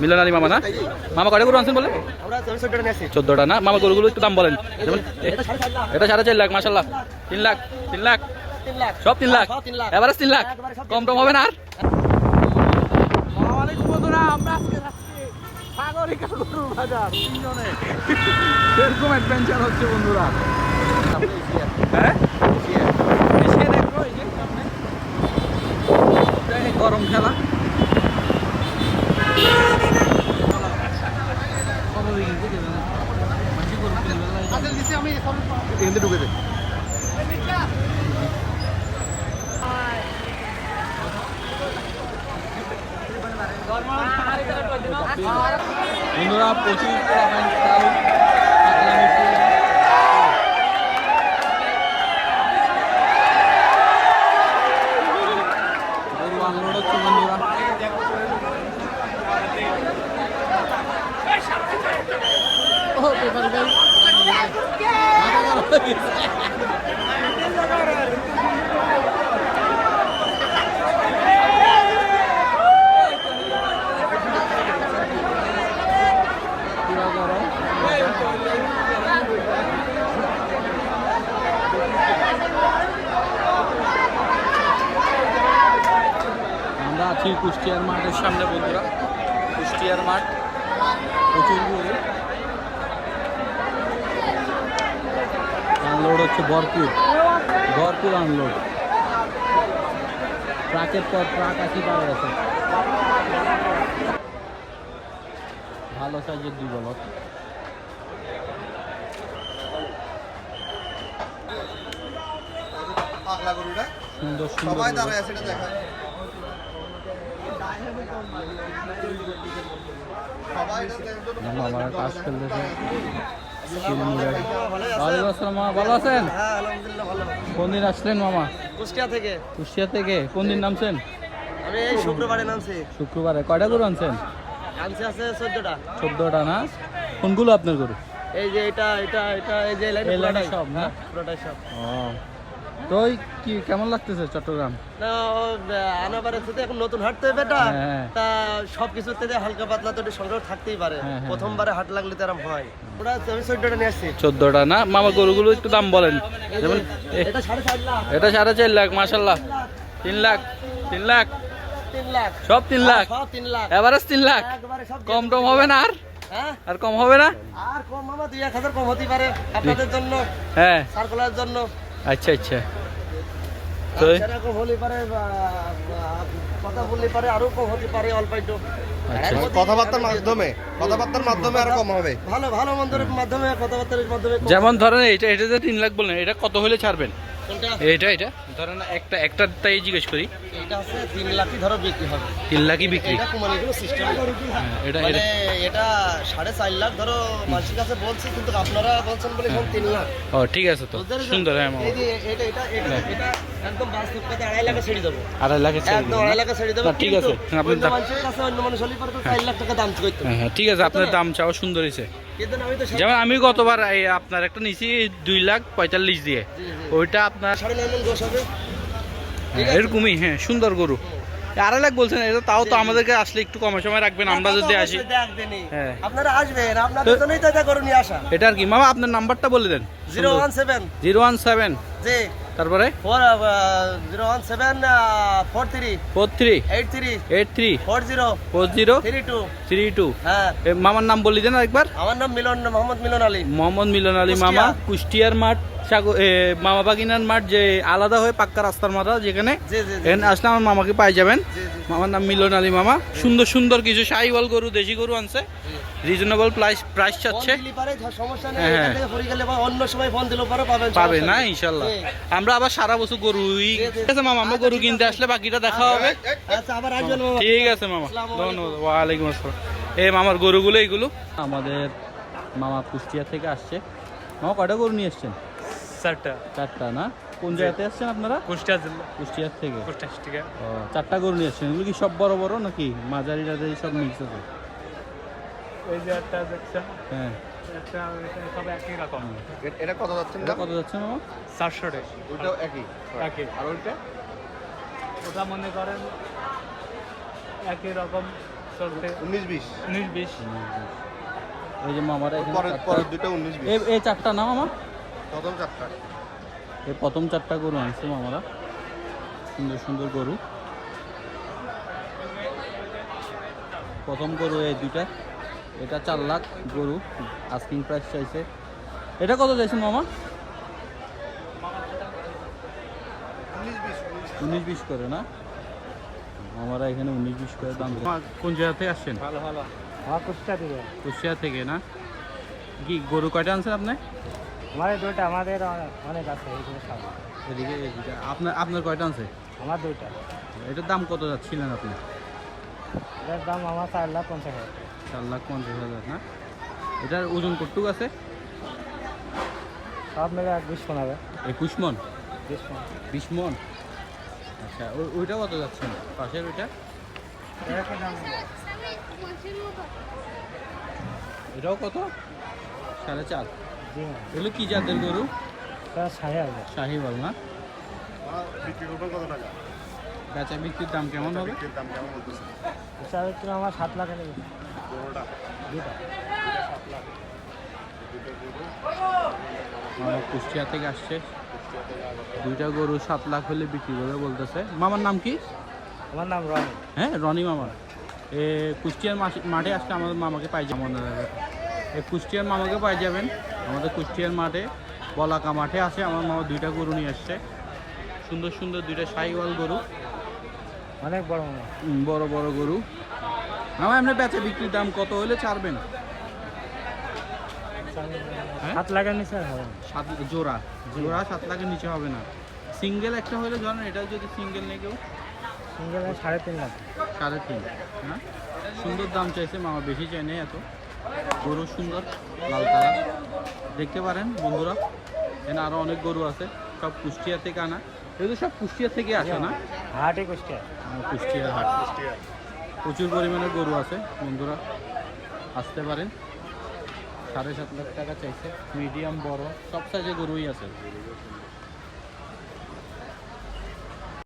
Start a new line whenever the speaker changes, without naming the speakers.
মিলন আলী মামা না? মামা কয়টা গরু আনছেন বলে? 14টা না? মামা গরুগুলো একটু দাম বলেন। এটা 4.5 লাখ, মাশাআল্লাহ। 3 লাখ, 3 লাখ, সব 3 লাখ, এভারেজ 3 লাখ, কম টম হবে না আর? বন্ধুরা, আমরা আজকে যাচ্ছি সাগরিকা গরুর বাজার, তিনজনে এরকম অ্যাডভেঞ্চার হচ্ছে বন্ধুরা। হ্যাঁ, এসে দেখো এই যে সামনে গরম খেলা। ঢুকে দে বন্ধুরা, প্রচুর আনলোড হচ্ছে বন্ধুরা। আমরা আছি কুষ্টিয়ার মাঠের সামনে বন্ধুরা। কুষ্টিয়ার মাঠ, প্রচুর গরু আনলোড হচ্ছে, ভরপুর ভরপুর আনলোড। ট্রাকের পর ট্রাক আসি পাওয়া গেছে। ভালো সাইজের 2 বলদ। সুন্দর সুন্দর আমার কাজ করতেছে। ভালো আছেন? কোন দিন আসলেন মামা?
কুষ্টিয়া থেকে।
কুষ্টিয়া থেকে কোন দিন নামছেন?
আমি এই শুক্রবারে নামছি।
শুক্রবারে কয়টা গরু আনছেন?
আনছে আছে 14টা।
14টা না? কোনগুলো আপনার গরু?
এই যে এটা এটা এটা এই যে
লাইন সব না?
পুরোটাই সব।
ও, তো কি কেমন লাগতেছে চট্টগ্রাম?
না, আনাবারে তো এখন নতুন হাঁটতে হবে এটা। তা সবকিছুতে হালকা পাতলা তো সংগ্রহ থাকতেই পারে। প্রথমবারে হাট লাগলে তো এরকম হয়। ওটা আমি 14টা নিয়ে আসছি।
14টা না? মামা গরুগুলো একটু দাম বলেন। যেমন
এটা 4.5 লাখ,
এটা 4.5 লাখ, মাশাআল্লাহ। 3 লাখ, 3 লাখ,
3 লাখ,
সব 3 লাখ,
সব 3 লাখ,
এভারেজ 3 লাখ, কম টম হবে না আর?
হ্যাঁ,
আর কম হবে না?
আর কম মামা 2-1000 কম হতে পারে আপনাদের জন্য।
হ্যাঁ,
সার্কুলার জন্য।
আচ্ছা আচ্ছা। তো
এরকম হলে পারে, কথা বললে পারে আরো কম হতে পারে অল্প একটু।
কথাবার্তার মাধ্যমে আরো কম হবে।
ভালো ভালো মন্দিরের মাধ্যমে, কথাবার্তার মাধ্যমে।
যেমন ধরেন এটা যে 3 লাখ বললেন, এটা কত হলে ছাড়বেন?
কোনটা?
এটা ধরেন একটাই জিজ্ঞেস করি।
এটা আছে 3 লাখই ধরো বিক্রি হবে।
3 লাখই বিক্রি?
এটা কোম্পানিগুলো সিস্টেম।
এটা
মানে এটা 4.5 লাখ ধরো মানুষের কাছে বলছি, কিন্তু আপনারা বলছেন বলে এখন 3 লাখ।
ও ঠিক আছে, তো সুন্দর। হ্যাঁ মামা,
এই যে এটা এটা এটা এটা একদম বাস্তব কথা 2.5 লাখে ছেড়ে দেবো।
2.5 লাখে ছেড়ে
একদম 2.5 লাখে ছেড়ে দেবো।
ঠিক আছে, আপনি
অন্য মানুষের কাছে অন্য মানুষ হলে পরে তো 4 লাখ টাকা দাম করতে হবে।
হ্যাঁ ঠিক আছে, আপনার দাম চাও সুন্দর হয়েছে।
কিন্তু আমি তো
যেমন আমি গতবার আপনার একটা নিছি 2,45,000 দিয়ে, ওইটা আপনার
9.5 মণ গোশ হবে।
এরকমই। হ্যাঁ, সুন্দর গরু। 2.5 লাখ বলছেন, এটা তাও তো আমাদেরকে আসলে একটু কম সময় রাখবেন, আমরা যদি আসি।
হ্যাঁ, আপনারা আসবেন, আপনাদের জন্যই তো এটা করে নিয়ে আসা।
এটা আর কি মামা, আপনার নাম্বারটা বলে দেন।
017
জি, তারপরে
017 43 83 40 32। হ্যাঁ,
মামার নাম বলে দেন আরেকবার।
আমার নাম মোহাম্মদ মিলন আলী।
মামা, কুষ্টিয়ার মাঠ, মামা বাগিনার মাঠ, যে আলাদা হয়ে পাক্কা রাস্তার মাথা, যেখানে এখানে আসলে আমার মামাকে পাই যাবেন। মামার নাম মিলন আলী মামা। সুন্দর সুন্দর কিছু শাহিওয়াল গরু, দেশি গরু আনছে, রিজনেবল প্রাইস চাচ্ছে।
অন্য সময় ফোন দিলে
পাবে না ইনশাল্লাহ। আমরা আবার সারা বছর গরুই। ঠিক আছে মামা, আমরা গরু কিনতে আসলে বাকিটা দেখা হবে। ঠিক আছে মামা, ধন্যবাদ। ওয়ালাইকুম আসসালাম। এই মামার গরুগুলো এইগুলো আমাদের মামা কুষ্টিয়া থেকে আসছে। মামা কয়টা গরু নিয়ে এসছেন? 4টা না? কোন জায়গাতে আসছেন আপনারা? কুষ্টিয়া থেকে। ও, 4টা গরু নিয়ে এসছেন। এগুলো কি সব বড় বড় নাকি মাঝারি টাঝারি সব মিক্স আছে?
এই যে একটা দেখছেন,
হ্যাঁ,
একটা সব একই রকম।
এটা কত যাচ্ছে?
কত যাচ্ছে মামা?
400 টাকা।
ওইটাও একই।
আর ওইটা ওটা মনে করেন একই রকম চলতে
19-20
19-20
এই যে মামারা এখানে
পরের
চারটা-
পরের দুটো 19-20
এই চারটা না মামা,
প্রথম চারটা
এই প্রথম চারটা গরু আনছে মামারা, সুন্দর সুন্দর গরু। প্রথম গরু এই দুইটা, এটা 4 লাখ গরু, আস্কিং প্রাইস চাইছে। এটা কত চাইছেন মামা? 19-20 করে না, আমরা এখানে 19-20 করে দাম। কোন জায়গা থেকে আসছেন?
ভালো ভালো আমার কুষ্টিয়া দিবে
কুষ্টিয়া থেকে না? কি গরু কয়টা আনছেন আপনি?
আমাদের দুইটা, আমাদের অনেক আছে এইগুলো সব।
এদিকে এই দুইটা। আপনার কয়টা আছে?
আমার দুইটা।
এটার দাম কত যাচ্ছিলেন আপনি?
এটার দাম আমার 4,50,000।
4,50,000 না? এটার ওজন কতটুক আছে?
সব মিলে 20 মন হবে।
21 মন?
20 মন।
20 মন? আচ্ছা, ওইটা কত যাচ্ছেন পাশের ওইটা?
এরকম দাম নেই।
এটাও কত? 4.5।
জি না,
এগুলো কি জাতের গরু?
এটা 60,000।
শাহিওয়াল না?
বিক্রি করবেন কত টাকা?
বেচা বিক্রির দাম কেমন হবে?
বিক্রির দাম কেমন বলতেছে?
হিসাবে তো আমার 7 লাখ নেবে।
গরুটা
দুটা।
মামা কুষ্টিয়া থেকে আসছে, দুইটা গরু 7 লাখ হলে বিক্রি করবে বলতেছে। মামার নাম কি?
আমার নাম রনি।
হ্যাঁ, রনি মামা। এ কুষ্টিয়ার মাঠে আসলে আমাদের মামাকে পাই যাবেন। কুষ্টিয়ার মামাকে পাই যাবেন আমাদের কুষ্টিয়ার মাঠে, বলাকা মাঠে আসে। আমার মামা দুইটা গরু নিয়ে আসছে, সুন্দর সুন্দর দুইটা শাহিওয়াল গরু,
অনেক বড় মামা।
বড় বড় গরু। মামা এমনি বেচা বিক্রির দাম কত হলে ছাড়বেন? হ্যাঁ?
7 লাখের নিচে হবে না।
7 জোড়া? জোড়া 7 লাখের নিচে হবে না। সিঙ্গেল একটা হলে ধরেন, এটা যদি সিঙ্গেল নেই কেউ?
সিঙ্গেল 3.5 লাখ।
3.5। হ্যাঁ, সুন্দর দাম চাইছে মামা, বেশি চাই নেই এত। গরু সুন্দর লাল কালার, দেখতে পারেন বন্ধুরা। এখানে আরো অনেক গরু আছে, সব কুষ্টিয়া থেকে আনা। এগুলো সব কুষ্টিয়া থেকে আসে না?
হাটে কুষ্টিয়া।
কুষ্টিয়া হাট, প্রচুর পরিমাণে গরু আছে বন্ধুরা, আসতে পারেন। 7.5 লাখ টাকা চাইছে, মিডিয়াম বড় সব সাইজের গরুই আছে।